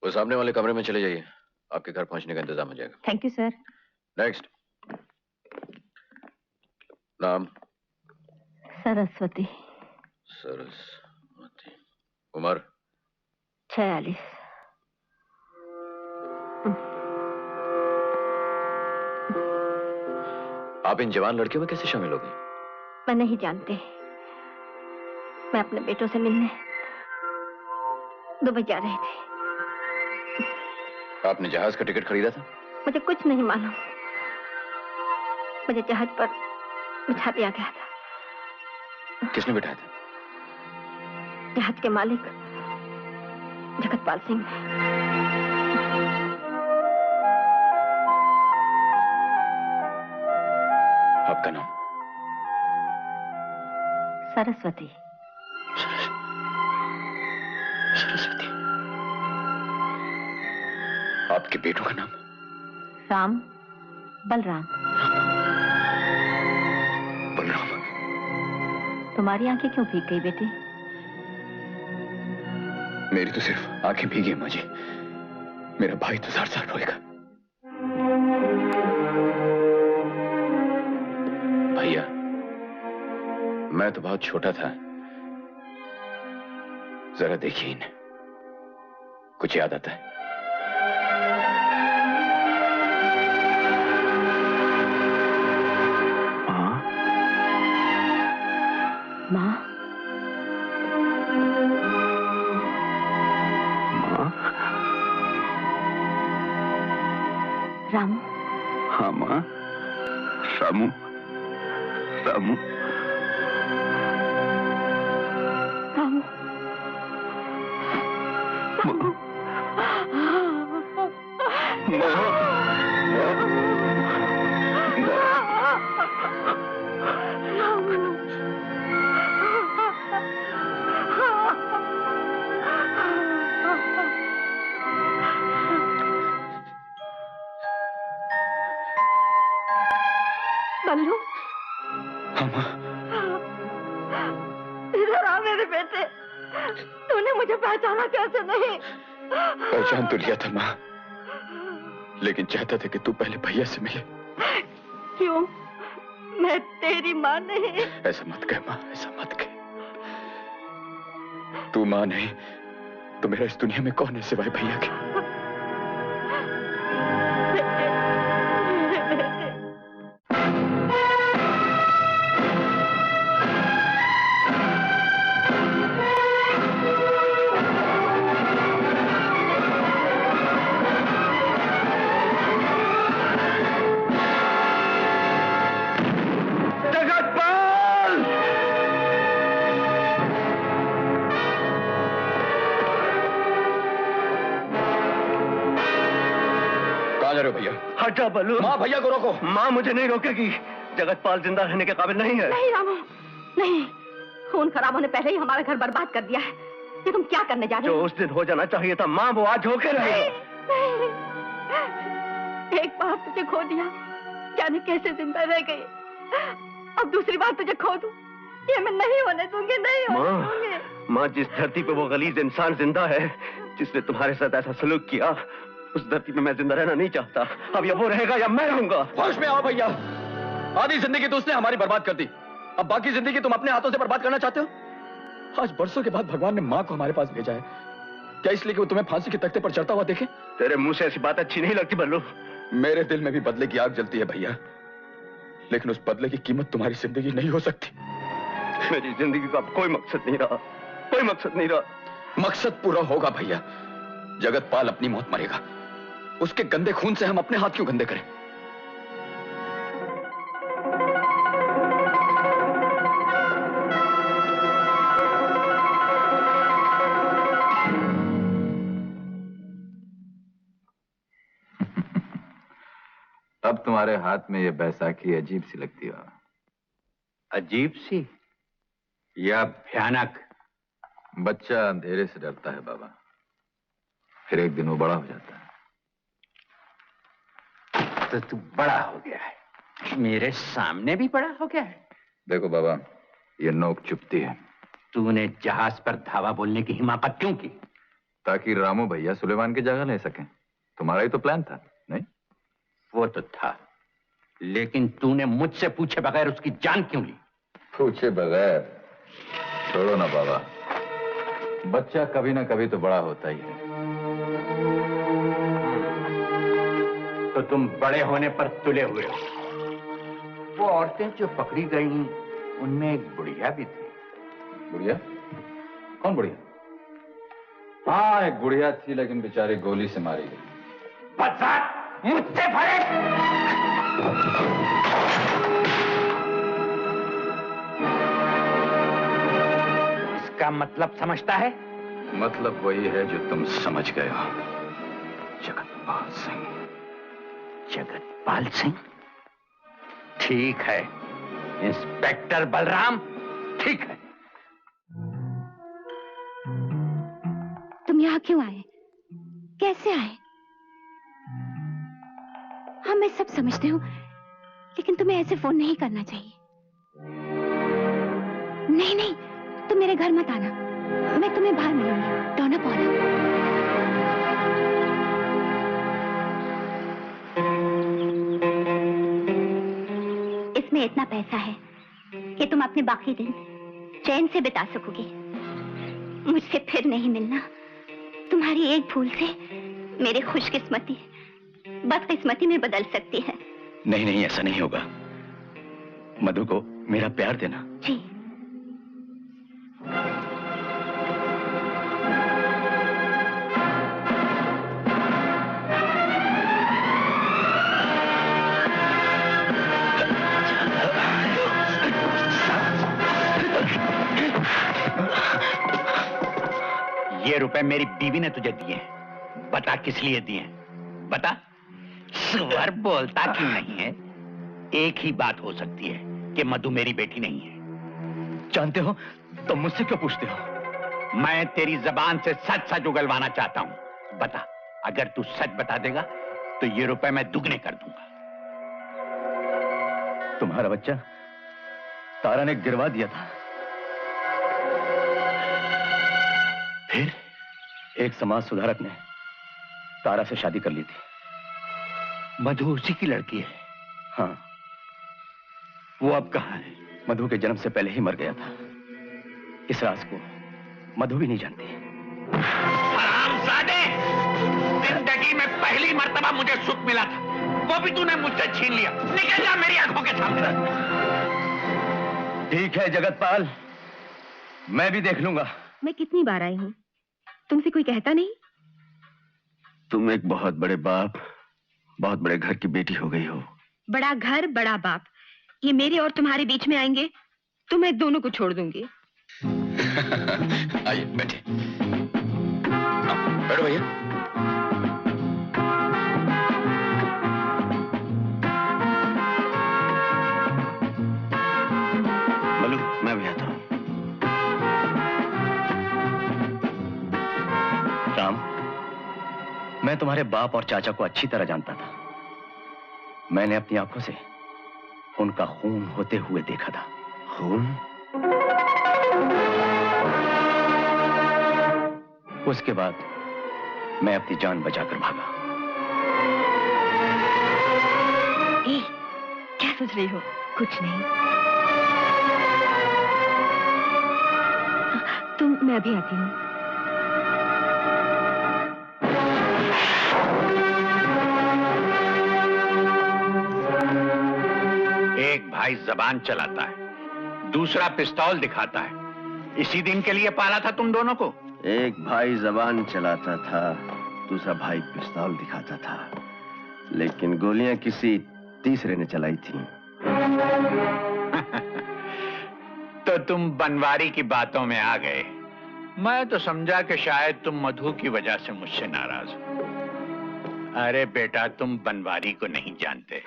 वो सामने वाले कमरे में चले जाइए, आपके घर पहुंचने का इंतजाम हो जाएगा। Thank you sir. नेक्स्ट। नाम? सरस्वती। सरस्वती। उम्र? 46। आप इन जवान लड़कियों में कैसे शामिल हो गई? मैं नहीं जानती। मैं अपने बेटों से मिलने दुबई जा रही थी। आपने जहाज का टिकट खरीदा था? मुझे कुछ नहीं मालूम। मुझे जहाज पर बिठा दिया गया था। किसने बिठाया था? जहाज के मालिक जगतपाल सिंह ने। आपका नाम? सरस्वती। सरस्वती। आपके बेटों का नाम? राम, बलराम। बलराम। तुम्हारी आंखें क्यों भीग गई बेटी? मेरी तो सिर्फ आंखें भीगी हैं माँ जी। मेरा भाई तो सार रोएगा। भैया, मैं तो बहुत छोटा था। जरा देखिए इन्हें, कुछ याद आता है? माँ? माँ? रामू? हाँ माँ। रामू। रामू। रामू। बल्लू, इधर आ मेरे बेटे। तूने मुझे पहचाना कैसे नहीं? पहचान तो लिया था माँ, लेकिन चाहता था कि तू पहले भैया से मिले। क्यों? मैं तेरी माँ नहीं। ऐसा मत कह माँ, ऐसा मत कह। तू माँ नहीं तो मेरा इस दुनिया में कौन है सिवाय भैया के? हट जा बल्लू। माँ, भैया को रोको। माँ मुझे नहीं रोकेगी। जगतपाल जिंदा रहने के काबिल नहीं है। नहीं रामू, नहीं। खून खराबों ने पहले ही हमारा घर बर्बाद कर दिया है। ये तुम क्या करने जा रहे हो? जो उस दिन हो जाना चाहिए था माँ, वो आज होके रहेगा। नहीं। एक बार तुझे खो दिया, जाने कैसे जिंदा रह गई। अब दूसरी बार तुझे खो दूं, ये मैं नहीं होने दूंगी, नहीं होने दूंगी। माँ, जिस धरती पे वो गलीज इंसान जिंदा है, जिसने तुम्हारे साथ ऐसा सलूक किया, उस धरती पे मैं जिंदा रहना नहीं चाहता। अब या वो रहेगा या मैं रहूंगा। होश में आओ भैया। आधी जिंदगी तो उसने हमारी बर्बाद कर दी, अब बाकी जिंदगी तुम अपने हाथों से बर्बाद करना चाहते हो? आज बरसों के बाद भगवान ने माँ को हमारे पास भेजा है, क्या इसलिए कि वो तुम्हें फांसी के तख्ते पर चढ़ता हुआ देखे? तेरे मुंह से ऐसी बात अच्छी नहीं लगती बल्लू। मेरे दिल में भी बदले की आग जलती है भैया, लेकिन उस बदले की कीमत तुम्हारी जिंदगी नहीं हो सकती। मेरी जिंदगी का अब कोई मकसद नहीं रहा, कोई मकसद नहीं रहा। मकसद पूरा होगा भैया। जगतपाल अपनी मौत मरेगा, उसके गंदे खून से हम अपने हाथ क्यों गंदे करें? अब तुम्हारे हाथ में ये बैसाखी अजीब सी लगती है। अजीब सी या भयानक? बच्चा अंधेरे से डरता है बाबा, फिर एक दिन वो बड़ा हो जाता है। तो तू बड़ा हो गया है, मेरे सामने भी बड़ा हो गया है। देखो बाबा, ये नोक चुभती है। तूने जहाज पर धावा बोलने की हिम्मत क्यों की? ताकि रामू भैया सुलेमान की जगह ले सकें। तुम्हारा ही तो प्लान था, नहीं? वो तो था, लेकिन तूने मुझसे पूछे बगैर उसकी जान क्यों ली? पूछे बगैर? छोड़ो ना बाबा, बच्चा कभी ना कभी तो बड़ा होता ही है। तो तुम बड़े होने पर तुले हुए हो। वो औरतें जो पकड़ी गई उनमें एक बुढ़िया भी थी। बुढ़िया? कौन बुढ़िया? हाँ, एक बुढ़िया थी, लेकिन बेचारी गोली से मारी गई। बदसात, मुझसे भरे! इसका मतलब समझता है? मतलब वही है जो तुम समझ गए हो, जगतपाल सिंह। जगतपाल सिंह? ठीक है, इंस्पेक्टर बलराम, ठीक है। तुम यहाँ क्यों आए? कैसे आए? हाँ, मैं सब समझती हूँ, लेकिन तुम्हें ऐसे फोन नहीं करना चाहिए। नहीं नहीं, तुम मेरे घर मत आना, मैं तुम्हें बाहर मिलूंगी। डोना पौना। इसमें इतना पैसा है कि तुम अपने बाकी दिन चैन से बिता सकोगे। मुझसे फिर नहीं मिलना। तुम्हारी एक भूल से मेरी खुशकिस्मती बदकिस्मती में बदल सकती है। नहीं नहीं, ऐसा नहीं होगा। मधु को मेरा प्यार देना। जी। ये रुपए मेरी बीवी ने तुझे दिए हैं। बता किस लिए दिए हैं? बता। सुअर बोलता क्यों नहीं है? एक ही बात हो सकती है कि मधु मेरी बेटी नहीं है। जानते हो तो मुझसे क्यों पूछते हो? मैं तेरी जबान से सच सच उगलवाना चाहता हूं। बता, अगर तू सच बता देगा तो ये रुपए मैं दुगने कर दूंगा। तुम्हारा बच्चा तारा ने गिरवा दिया था। फिर एक समाज सुधारक ने तारा से शादी कर ली थी। मधु उसी की लड़की है? हाँ। वो अब कहाँ है? मधु के जन्म से पहले ही मर गया था। इस राज को मधु भी नहीं जानती। हरामजादे! जिंदगी में पहली मर्तबा मुझे सुख मिला था, वो भी तूने मुझसे छीन लिया। निकल जा मेरी आंखों के सामने। ठीक है जगतपाल, मैं भी देख लूंगा। मैं कितनी बार आई हूँ, तुमसे कोई कहता नहीं? तुम एक बहुत बड़े बाप, बहुत बड़े घर की बेटी हो गई हो। बड़ा घर बड़ा बाप, ये मेरे और तुम्हारे बीच में आएंगे तो मैं दोनों को छोड़ दूंगी। आइए बैठे। बैठो भैया। मलू, मैं भी आता हूं। राम, मैं तुम्हारे बाप और चाचा को अच्छी तरह जानता था। मैंने अपनी आंखों से उनका खून होते हुए देखा था। खून? उसके बाद मैं अपनी जान बचाकर भागा। क्या सोच रही हो? कुछ नहीं। तुम, मैं अभी आती हूँ। एक भाई जबान चलाता है, दूसरा पिस्तौल दिखाता है। इसी दिन के लिए पाला था तुम दोनों को? एक भाई जबान चलाता था, दूसरा भाई पिस्तौल दिखाता था, लेकिन गोलियां किसी तीसरे ने चलाई थी। तो तुम बनवारी की बातों में आ गए। मैं तो समझा कि शायद तुम मधु की वजह से मुझसे नाराज हो। अरे बेटा, तुम बनवारी को नहीं जानते।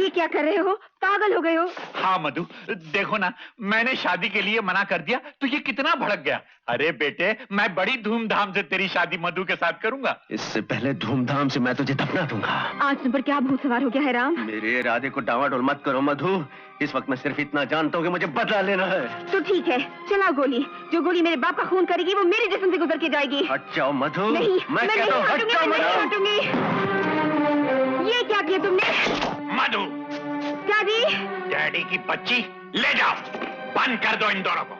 क्या कर रहे हो? कहाँ पागल हो गए हो? हाँ मधु, देखो ना, मैंने शादी के लिए मना कर दिया तो ये कितना भड़क गया। अरे बेटे, मैं बड़ी धूमधाम से तेरी शादी मधु के साथ करूंगा। इससे पहले धूमधाम से मैं तुझे दफना दूंगा। आज तुम पर क्या भूत सवार हो गया है राम? मेरे इरादे को डावाडोल मत करो मधु। इस वक्त मैं सिर्फ इतना जानता हूँ कि मुझे बदला लेना है। तो ठीक है, चलाओ गोली। जो गोली मेरे बाप का खून करेगी वो मेरे जिस्म से गुजर के जाएगी। हट जाओ मधु। नहीं, मैं नहीं कहता हूँ हट जाओ मैं नहीं मधु। हटूंगी। ये क्या किया तुमने? मधु, क्या जी? डैडी की बच्ची ले जाओ, बंद कर दो इन दोनों को।